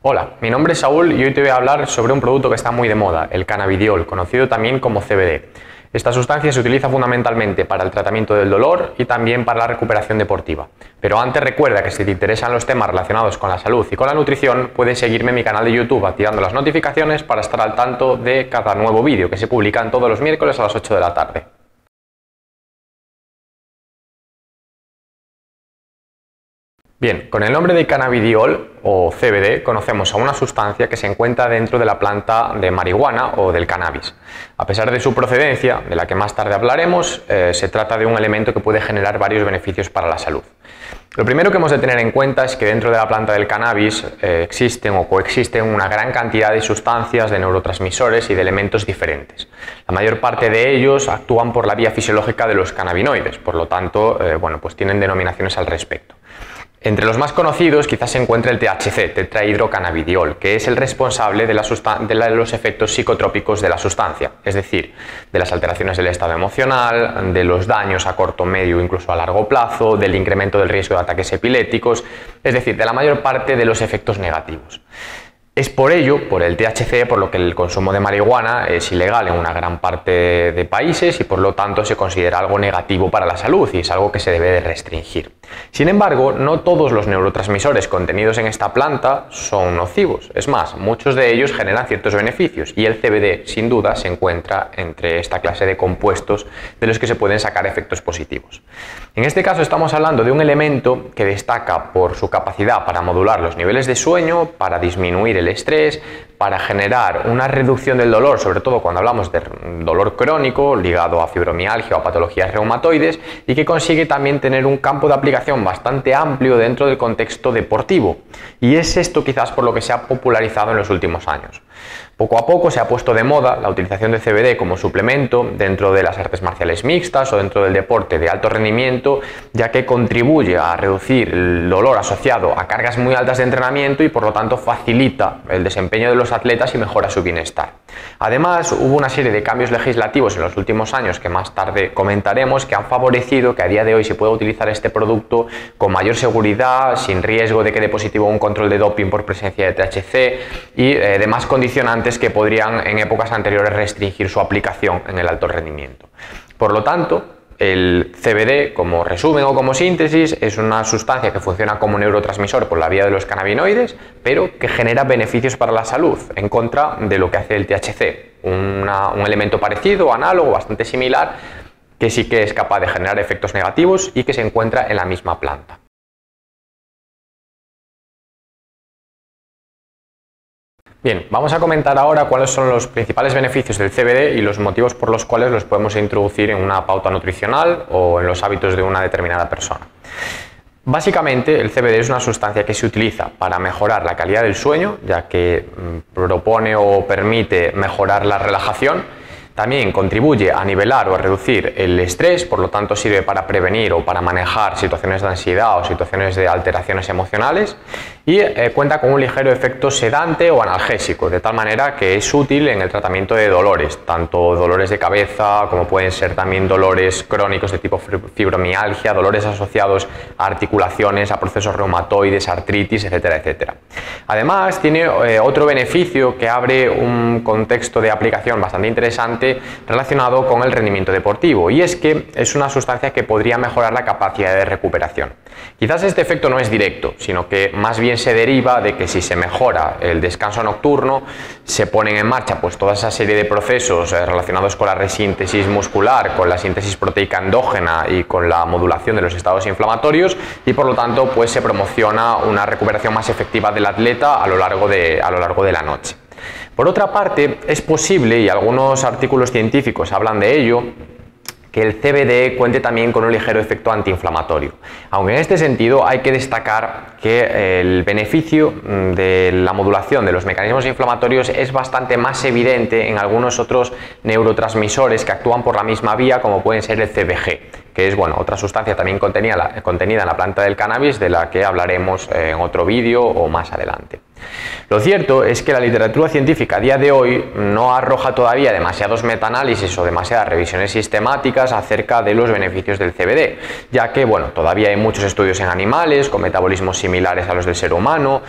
Hola, mi nombre es Saúl y hoy te voy a hablar sobre un producto que está muy de moda, el cannabidiol, conocido también como CBD. Esta sustancia se utiliza fundamentalmente para el tratamiento del dolor y también para la recuperación deportiva. Pero antes recuerda que si te interesan los temas relacionados con la salud y con la nutrición, puedes seguirme en mi canal de YouTube activando las notificaciones para estar al tanto de cada nuevo vídeo que se publican todos los miércoles a las 8 de la tarde. Bien, con el nombre de cannabidiol o CBD conocemos a una sustancia que se encuentra dentro de la planta de marihuana o del cannabis. A pesar de su procedencia, de la que más tarde hablaremos, se trata de un elemento que puede generar varios beneficios para la salud. Lo primero que hemos de tener en cuenta es que dentro de la planta del cannabis existen o coexisten una gran cantidad de sustancias, de neurotransmisores y de elementos diferentes. La mayor parte de ellos actúan por la vía fisiológica de los cannabinoides, por lo tanto, pues tienen denominaciones al respecto. Entre los más conocidos quizás se encuentre el THC, tetrahidrocannabidiol, que es el responsable de los efectos psicotrópicos de la sustancia, es decir, de las alteraciones del estado emocional, de los daños a corto, medio o incluso a largo plazo, del incremento del riesgo de ataques epilépticos, es decir, de la mayor parte de los efectos negativos. Es por ello, por el THC, por lo que el consumo de marihuana es ilegal en una gran parte de países y por lo tanto se considera algo negativo para la salud y es algo que se debe de restringir. Sin embargo, no todos los neurotransmisores contenidos en esta planta son nocivos. Es más, muchos de ellos generan ciertos beneficios y el CBD, sin duda, se encuentra entre esta clase de compuestos de los que se pueden sacar efectos positivos. En este caso estamos hablando de un elemento que destaca por su capacidad para modular los niveles de sueño, para disminuir el estrés, para generar una reducción del dolor, sobre todo cuando hablamos de dolor crónico ligado a fibromialgia o a patologías reumatoides, y que consigue también tener un campo de aplicación bastante amplio dentro del contexto deportivo. Y es esto quizás por lo que se ha popularizado en los últimos años. Poco a poco se ha puesto de moda la utilización de CBD como suplemento dentro de las artes marciales mixtas o dentro del deporte de alto rendimiento, ya que contribuye a reducir el dolor asociado a cargas muy altas de entrenamiento y por lo tanto facilita el desempeño de los atletas y mejora su bienestar. Además, hubo una serie de cambios legislativos en los últimos años que más tarde comentaremos que han favorecido que a día de hoy se pueda utilizar este producto con mayor seguridad, sin riesgo de que dé positivo un control de doping por presencia de THC y demás condicionantes que podrían en épocas anteriores restringir su aplicación en el alto rendimiento. Por lo tanto, el CBD, como resumen o como síntesis, es una sustancia que funciona como neurotransmisor por la vía de los cannabinoides, pero que genera beneficios para la salud, en contra de lo que hace el THC, un elemento parecido, análogo, bastante similar, que sí que es capaz de generar efectos negativos y que se encuentra en la misma planta. Bien, vamos a comentar ahora cuáles son los principales beneficios del CBD y los motivos por los cuales los podemos introducir en una pauta nutricional o en los hábitos de una determinada persona. Básicamente, el CBD es una sustancia que se utiliza para mejorar la calidad del sueño, ya que propone o permite mejorar la relajación. También contribuye a nivelar o a reducir el estrés, por lo tanto sirve para prevenir o para manejar situaciones de ansiedad o situaciones de alteraciones emocionales y cuenta con un ligero efecto sedante o analgésico, de tal manera que es útil en el tratamiento de dolores, tanto dolores de cabeza como pueden ser también dolores crónicos de tipo fibromialgia, dolores asociados a articulaciones, a procesos reumatoides, artritis, etcétera, etcétera. Además, tiene otro beneficio que abre un contexto de aplicación bastante interesante relacionado con el rendimiento deportivo, y es que es una sustancia que podría mejorar la capacidad de recuperación. Quizás este efecto no es directo, sino que más bien se deriva de que si se mejora el descanso nocturno, se ponen en marcha pues toda esa serie de procesos relacionados con la resíntesis muscular, con la síntesis proteica endógena y con la modulación de los estados inflamatorios, y por lo tanto pues se promociona una recuperación más efectiva del atleta a lo largo de la noche. Por otra parte, es posible, y algunos artículos científicos hablan de ello, que el CBD cuente también con un ligero efecto antiinflamatorio. Aunque en este sentido hay que destacar que el beneficio de la modulación de los mecanismos inflamatorios es bastante más evidente en algunos otros neurotransmisores que actúan por la misma vía, como pueden ser el CBG, que es otra sustancia también contenida en la planta del cannabis, de la que hablaremos en otro vídeo o más adelante. Lo cierto es que la literatura científica a día de hoy no arroja todavía demasiados metaanálisis o demasiadas revisiones sistemáticas acerca de los beneficios del CBD, ya que todavía hay muchos estudios en animales con metabolismos similares a los del ser humano.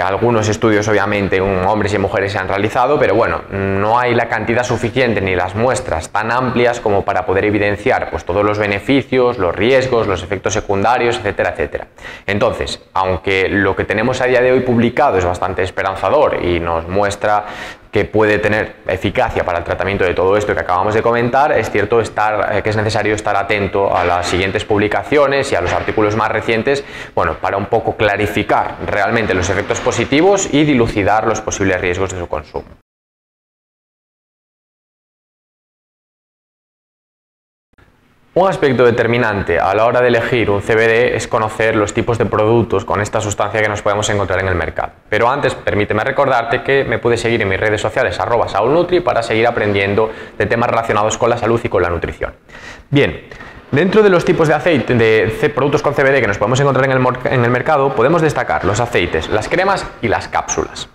Algunos estudios obviamente en hombres y mujeres se han realizado, pero no hay la cantidad suficiente ni las muestras tan amplias como para poder evidenciar todos los beneficios, los riesgos, los efectos secundarios, etcétera, etcétera. Entonces, aunque lo que tenemos a día de hoy publicado es bastante esperanzador y nos muestra que puede tener eficacia para el tratamiento de todo esto que acabamos de comentar, es cierto que es necesario estar atento a las siguientes publicaciones y a los artículos más recientes, para un poco clarificar realmente los efectos positivos y dilucidar los posibles riesgos de su consumo. Un aspecto determinante a la hora de elegir un CBD es conocer los tipos de productos con esta sustancia que nos podemos encontrar en el mercado. Pero antes, permíteme recordarte que me puedes seguir en mis redes sociales @saulnutri para seguir aprendiendo de temas relacionados con la salud y con la nutrición. Bien, dentro de los tipos de aceite, de productos con CBD que nos podemos encontrar en el mercado, podemos destacar los aceites, las cremas y las cápsulas.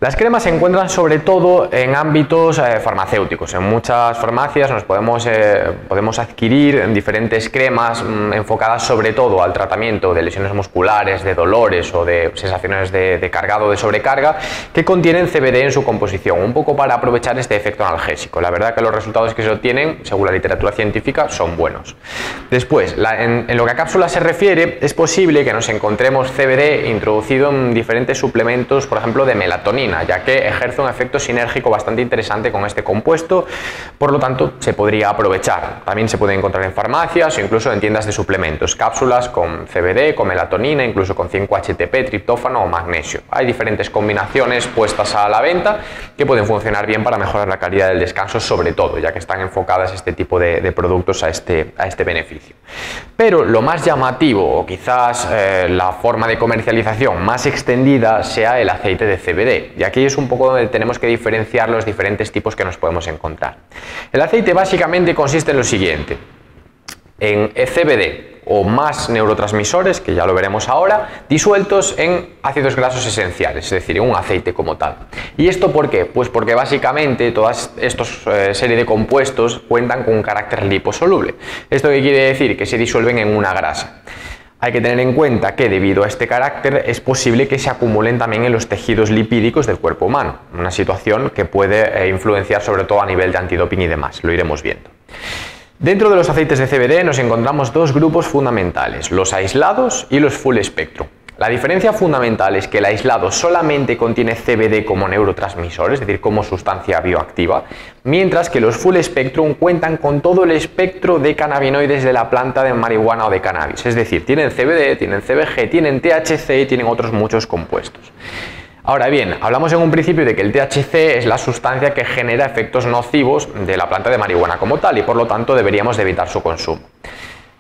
Las cremas se encuentran sobre todo en ámbitos farmacéuticos. En muchas farmacias podemos adquirir diferentes cremas enfocadas sobre todo al tratamiento de lesiones musculares, de dolores o de sensaciones de cargado o de sobrecarga que contienen CBD en su composición, un poco para aprovechar este efecto analgésico. La verdad que los resultados que se obtienen, según la literatura científica, son buenos. Después, en lo que a cápsulas se refiere, es posible que nos encontremos CBD introducido en diferentes suplementos, por ejemplo, de melatonina, ya que ejerce un efecto sinérgico bastante interesante con este compuesto, por lo tanto se podría aprovechar. También se puede encontrar en farmacias o incluso en tiendas de suplementos, cápsulas con CBD, con melatonina, incluso con 5-HTP, triptófano o magnesio. Hay diferentes combinaciones puestas a la venta que pueden funcionar bien para mejorar la calidad del descanso, sobre todo, ya que están enfocadas este tipo de productos a este beneficio. Pero lo más llamativo, o quizás la forma de comercialización más extendida, sea el aceite de CBD, y aquí es un poco donde tenemos que diferenciar los diferentes tipos que nos podemos encontrar. El aceite básicamente consiste en lo siguiente: en CBD o más neurotransmisores, que ya lo veremos ahora, disueltos en ácidos grasos esenciales, es decir, en un aceite como tal. ¿Y esto por qué? Pues porque básicamente todas estos serie de compuestos cuentan con un carácter liposoluble. ¿Esto qué quiere decir? Que se disuelven en una grasa. Hay que tener en cuenta que debido a este carácter es posible que se acumulen también en los tejidos lipídicos del cuerpo humano, una situación que puede influenciar sobre todo a nivel de antidoping y demás, lo iremos viendo. Dentro de los aceites de CBD nos encontramos dos grupos fundamentales, los aislados y los full spectrum. La diferencia fundamental es que el aislado solamente contiene CBD como neurotransmisor, es decir, como sustancia bioactiva, mientras que los full spectrum cuentan con todo el espectro de cannabinoides de la planta de marihuana o de cannabis, es decir, tienen CBD, tienen CBG, tienen THC y tienen otros muchos compuestos. Ahora bien, hablamos en un principio de que el THC es la sustancia que genera efectos nocivos de la planta de marihuana como tal y por lo tanto deberíamos de evitar su consumo.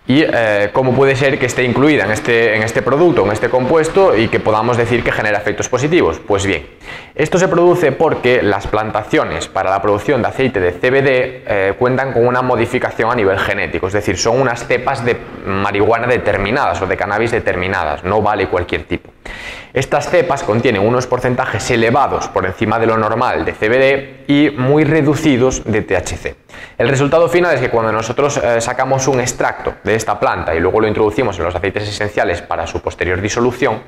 Y cómo puede ser que esté incluida en este producto, en este compuesto, y que podamos decir que genera efectos positivos. Pues bien, esto se produce porque las plantaciones para la producción de aceite de CBD cuentan con una modificación a nivel genético, es decir, son unas cepas de marihuana determinadas o de cannabis determinadas, no vale cualquier tipo. Estas cepas contienen unos porcentajes elevados por encima de lo normal de CBD y muy reducidos de THC. El resultado final es que cuando nosotros sacamos un extracto de esta planta y luego lo introducimos en los aceites esenciales para su posterior disolución,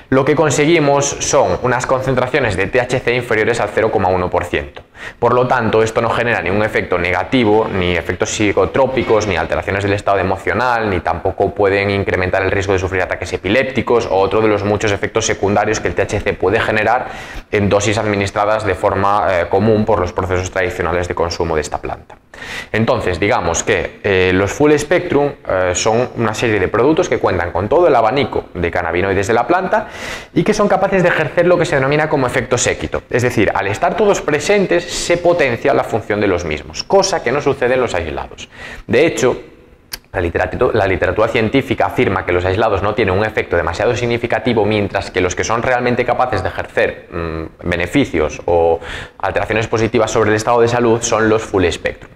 lo que conseguimos son unas concentraciones de THC inferiores al 0,1%. Por lo tanto, esto no genera ningún efecto negativo, ni efectos psicotrópicos, ni alteraciones del estado emocional, ni tampoco pueden incrementar el riesgo de sufrir ataques epilépticos o otro de los muchos efectos secundarios que el THC puede generar en dosis administradas de forma común por los procesos tradicionales de consumo de esta planta. Entonces, digamos que los full spectrum son una serie de productos que cuentan con todo el abanico de cannabinoides de la planta y que son capaces de ejercer lo que se denomina como efecto séquito. Es decir, al estar todos presentes se potencia la función de los mismos, cosa que no sucede en los aislados. De hecho, la literatura científica afirma que los aislados no tienen un efecto demasiado significativo, mientras que los que son realmente capaces de ejercer beneficios o alteraciones positivas sobre el estado de salud son los full spectrum.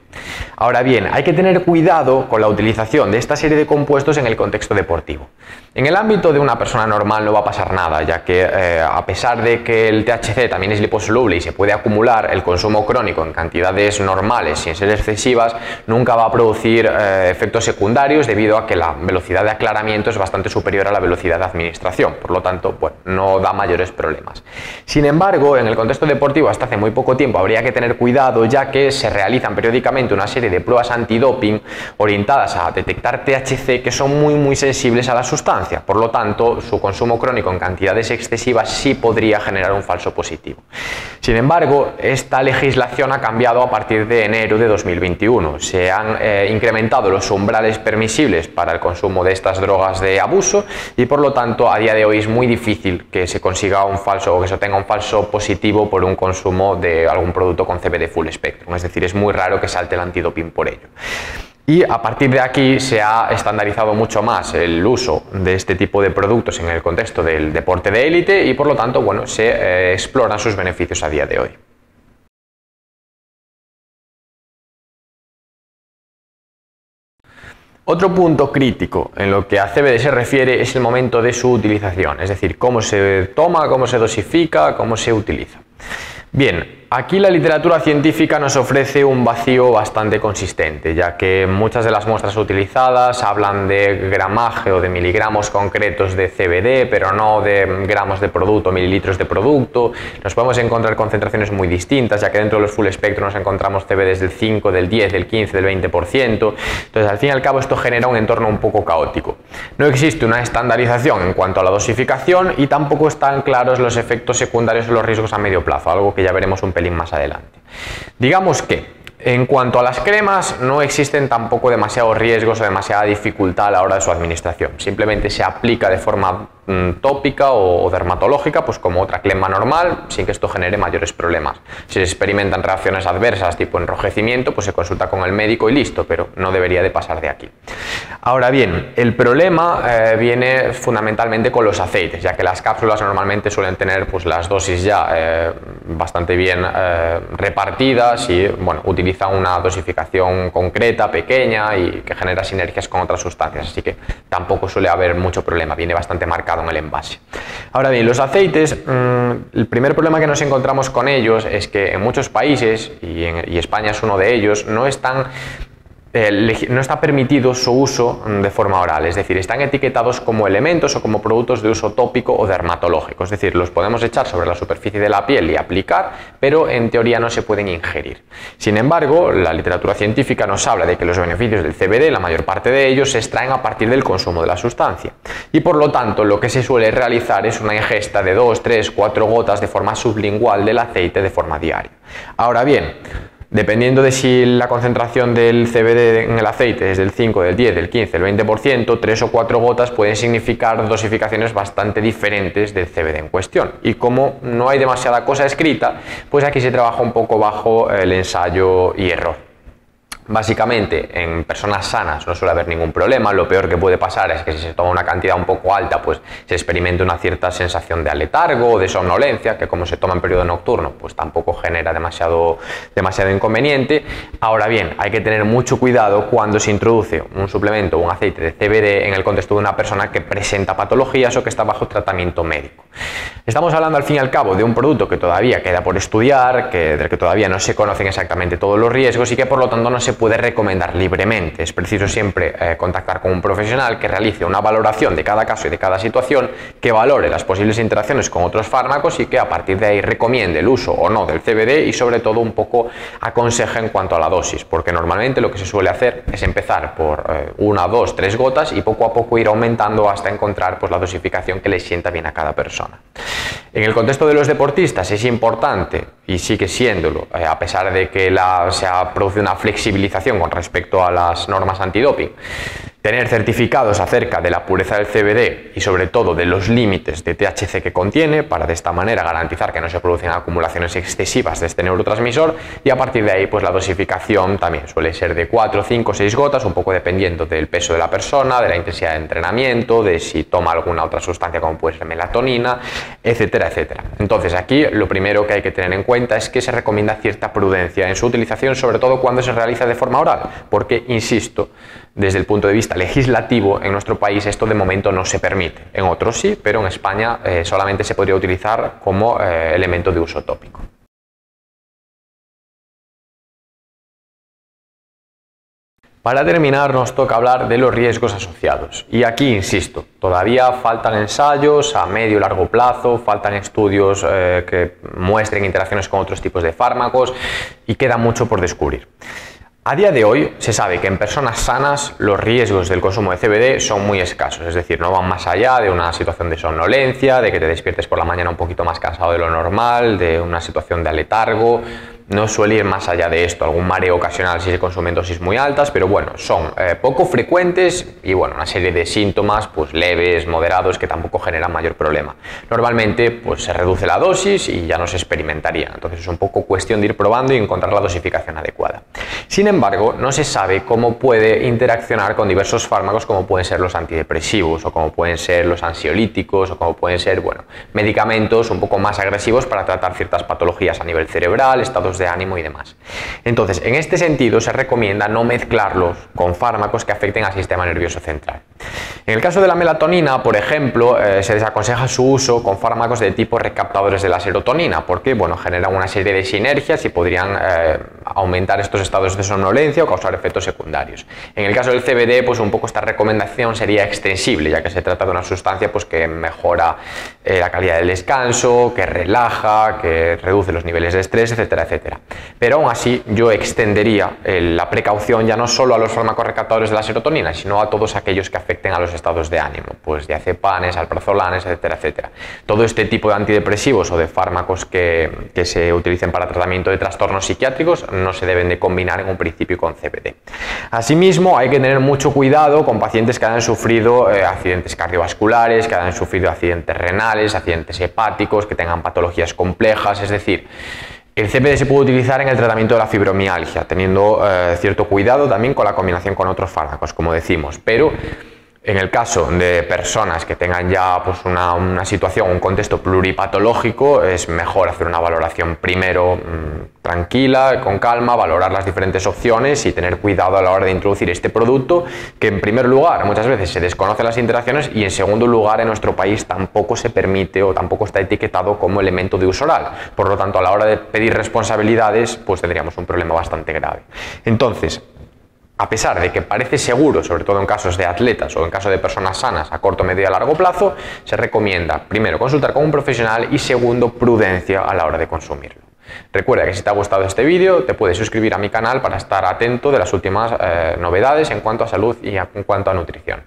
Ahora bien, hay que tener cuidado con la utilización de esta serie de compuestos en el contexto deportivo. En el ámbito de una persona normal no va a pasar nada, ya que a pesar de que el THC también es liposoluble y se puede acumular, el consumo crónico en cantidades normales sin ser excesivas nunca va a producir efectos secundarios, debido a que la velocidad de aclaramiento es bastante superior a la velocidad de administración, por lo tanto, bueno, no da mayores problemas. Sin embargo, en el contexto deportivo hasta hace muy poco tiempo habría que tener cuidado, ya que se realizan periódicamente una serie de pruebas antidoping orientadas a detectar THC que son muy sensibles a la sustancia. Por lo tanto, su consumo crónico en cantidades excesivas sí podría generar un falso positivo. Sin embargo, esta legislación ha cambiado a partir de enero de 2021. Se han incrementado los umbrales permisibles para el consumo de estas drogas de abuso y, por lo tanto, a día de hoy es muy difícil que se consiga un falso o que se tenga un falso positivo por un consumo de algún producto con CBD full spectrum. Es decir, es muy raro que salte el antidoping por ello. Y a partir de aquí se ha estandarizado mucho más el uso de este tipo de productos en el contexto del deporte de élite y, por lo tanto, bueno, se exploran sus beneficios a día de hoy. Otro punto crítico en lo que a CBD se refiere es el momento de su utilización, es decir, cómo se toma, cómo se dosifica, cómo se utiliza. Bien, aquí la literatura científica nos ofrece un vacío bastante consistente, ya que muchas de las muestras utilizadas hablan de gramaje o de miligramos concretos de CBD, pero no de gramos de producto, mililitros de producto. Nos podemos encontrar concentraciones muy distintas, ya que dentro de los full spectrum nos encontramos CBDs del 5, del 10, del 15, del 20%. Entonces, al fin y al cabo, esto genera un entorno un poco caótico. No existe una estandarización en cuanto a la dosificación y tampoco están claros los efectos secundarios o los riesgos a medio plazo, algo que ya veremos un pelín más adelante. Digamos que en cuanto a las cremas, no existen tampoco demasiados riesgos o demasiada dificultad a la hora de su administración. Simplemente se aplica de forma tópica o dermatológica, pues como otra crema normal, sin que esto genere mayores problemas. Si se experimentan reacciones adversas tipo enrojecimiento, pues se consulta con el médico y listo, pero no debería de pasar de aquí. Ahora bien, el problema viene fundamentalmente con los aceites, ya que las cápsulas normalmente suelen tener pues las dosis ya bastante bien repartidas y, bueno, utilizan una dosificación concreta, pequeña y que genera sinergias con otras sustancias, así que tampoco suele haber mucho problema, viene bastante marcado en el envase. Ahora bien, los aceites, el primer problema que nos encontramos con ellos es que en muchos países, y España es uno de ellos, no está permitido su uso de forma oral, es decir, están etiquetados como elementos o como productos de uso tópico o dermatológico, es decir, los podemos echar sobre la superficie de la piel y aplicar, pero en teoría no se pueden ingerir. Sin embargo, la literatura científica nos habla de que los beneficios del CBD, la mayor parte de ellos, se extraen a partir del consumo de la sustancia y, por lo tanto, lo que se suele realizar es una ingesta de 2, 3, 4 gotas de forma sublingual del aceite de forma diaria. Ahora bien, dependiendo de si la concentración del CBD en el aceite es del 5, del 10, del 15, del 20%, 3 o 4 gotas pueden significar dosificaciones bastante diferentes del CBD en cuestión. Y como no hay demasiada cosa escrita, pues aquí se trabaja un poco bajo el ensayo y error. Básicamente, en personas sanas no suele haber ningún problema. Lo peor que puede pasar es que si se toma una cantidad un poco alta, pues se experimente una cierta sensación de letargo o de somnolencia, que como se toma en periodo nocturno, pues tampoco genera demasiado inconveniente. Ahora bien, hay que tener mucho cuidado cuando se introduce un suplemento o un aceite de CBD en el contexto de una persona que presenta patologías o que está bajo tratamiento médico. Estamos hablando, al fin y al cabo, de un producto que todavía queda por estudiar, del que todavía no se conocen exactamente todos los riesgos y que, por lo tanto, no se puede recomendar libremente. Es preciso siempre contactar con un profesional que realice una valoración de cada caso y de cada situación, que valore las posibles interacciones con otros fármacos y que a partir de ahí recomiende el uso o no del CBD y, sobre todo, un poco aconseje en cuanto a la dosis, porque normalmente lo que se suele hacer es empezar por 1, 2, 3 gotas y poco a poco ir aumentando hasta encontrar pues la dosificación que le sienta bien a cada persona. En el contexto de los deportistas es importante, y sigue siéndolo, a pesar de que se ha producido una flexibilización con respecto a las normas antidoping, tener certificados acerca de la pureza del CBD y, sobre todo, de los límites de THC que contiene, para de esta manera garantizar que no se producen acumulaciones excesivas de este neurotransmisor, y a partir de ahí pues la dosificación también suele ser de 4, 5, 6 gotas, un poco dependiendo del peso de la persona, de la intensidad de entrenamiento, de si toma alguna otra sustancia como puede ser melatonina, etcétera, etcétera. Entonces, aquí lo primero que hay que tener en cuenta es que se recomienda cierta prudencia en su utilización, sobre todo cuando se realiza de forma oral, porque, insisto, desde el punto de vista legislativo, en nuestro país esto de momento no se permite. En otros sí, pero en España solamente se podría utilizar como elemento de uso tópico. Para terminar, nos toca hablar de los riesgos asociados. Y aquí, insisto, todavía faltan ensayos a medio y largo plazo, faltan estudios que muestren interacciones con otros tipos de fármacos y queda mucho por descubrir. A día de hoy se sabe que en personas sanas los riesgos del consumo de CBD son muy escasos, es decir, no van más allá de una situación de somnolencia, de que te despiertes por la mañana un poquito más cansado de lo normal, de una situación de aletargo. No suele ir más allá de esto, algún mareo ocasional si se consumen dosis muy altas, pero bueno, son poco frecuentes y bueno, una serie de síntomas pues leves, moderados, que tampoco generan mayor problema. Normalmente pues se reduce la dosis y ya no se experimentaría, entonces es un poco cuestión de ir probando y encontrar la dosificación adecuada. Sin embargo, no se sabe cómo puede interaccionar con diversos fármacos como pueden ser los antidepresivos o como pueden ser los ansiolíticos o como pueden ser, bueno, medicamentos un poco más agresivos para tratar ciertas patologías a nivel cerebral, estados de ánimo y demás. Entonces, en este sentido se recomienda no mezclarlos con fármacos que afecten al sistema nervioso central. En el caso de la melatonina, por ejemplo, se desaconseja su uso con fármacos de tipo recaptadores de la serotonina, porque bueno, generan una serie de sinergias y podrían aumentar estos estados de somnolencia o causar efectos secundarios. En el caso del CBD, pues un poco esta recomendación sería extensible, ya que se trata de una sustancia pues, que mejora la calidad del descanso, que relaja, que reduce los niveles de estrés, etcétera, etcétera. Pero aún así yo extendería la precaución ya no solo a los fármacos recaptadores de la serotonina, sino a todos aquellos que afecten a los estados de ánimo, pues diazepanes, alprazolanes, etcétera, etcétera. Todo este tipo de antidepresivos o de fármacos que se utilicen para tratamiento de trastornos psiquiátricos no se deben de combinar en un principio con CBD. Asimismo, hay que tener mucho cuidado con pacientes que hayan sufrido accidentes cardiovasculares, que hayan sufrido accidentes renales, accidentes hepáticos, que tengan patologías complejas, es decir, el CBD se puede utilizar en el tratamiento de la fibromialgia, teniendo cierto cuidado también con la combinación con otros fármacos, como decimos, pero en el caso de personas que tengan ya pues, una situación, un contexto pluripatológico, es mejor hacer una valoración primero tranquila, con calma, valorar las diferentes opciones y tener cuidado a la hora de introducir este producto, que en primer lugar muchas veces se desconocen las interacciones y en segundo lugar en nuestro país tampoco se permite o tampoco está etiquetado como elemento de uso oral. Por lo tanto, a la hora de pedir responsabilidades, pues tendríamos un problema bastante grave. Entonces, a pesar de que parece seguro, sobre todo en casos de atletas o en caso de personas sanas a corto, medio y a largo plazo, se recomienda primero consultar con un profesional y segundo prudencia a la hora de consumirlo. Recuerda que si te ha gustado este vídeo te puedes suscribir a mi canal para estar atento de las últimas novedades en cuanto a salud y en cuanto a nutrición.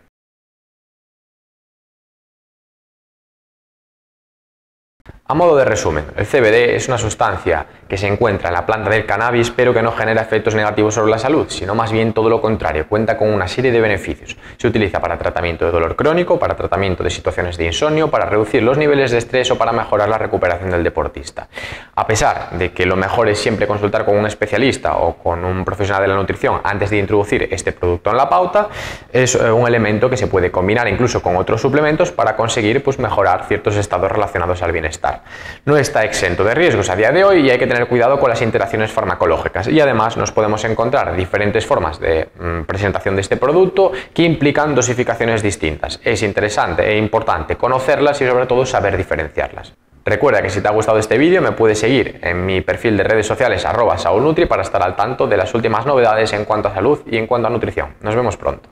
A modo de resumen, el CBD es una sustancia que se encuentra en la planta del cannabis pero que no genera efectos negativos sobre la salud, sino más bien todo lo contrario, cuenta con una serie de beneficios. Se utiliza para tratamiento de dolor crónico, para tratamiento de situaciones de insomnio, para reducir los niveles de estrés o para mejorar la recuperación del deportista. A pesar de que lo mejor es siempre consultar con un especialista o con un profesional de la nutrición antes de introducir este producto en la pauta, es un elemento que se puede combinar incluso con otros suplementos para conseguir pues, mejorar ciertos estados relacionados al bienestar. No está exento de riesgos a día de hoy y hay que tener cuidado con las interacciones farmacológicas y además nos podemos encontrar diferentes formas de presentación de este producto que implican dosificaciones distintas. Es interesante e importante conocerlas y sobre todo saber diferenciarlas. Recuerda que si te ha gustado este vídeo me puedes seguir en mi perfil de redes sociales @saulnutri para estar al tanto de las últimas novedades en cuanto a salud y en cuanto a nutrición. Nos vemos pronto.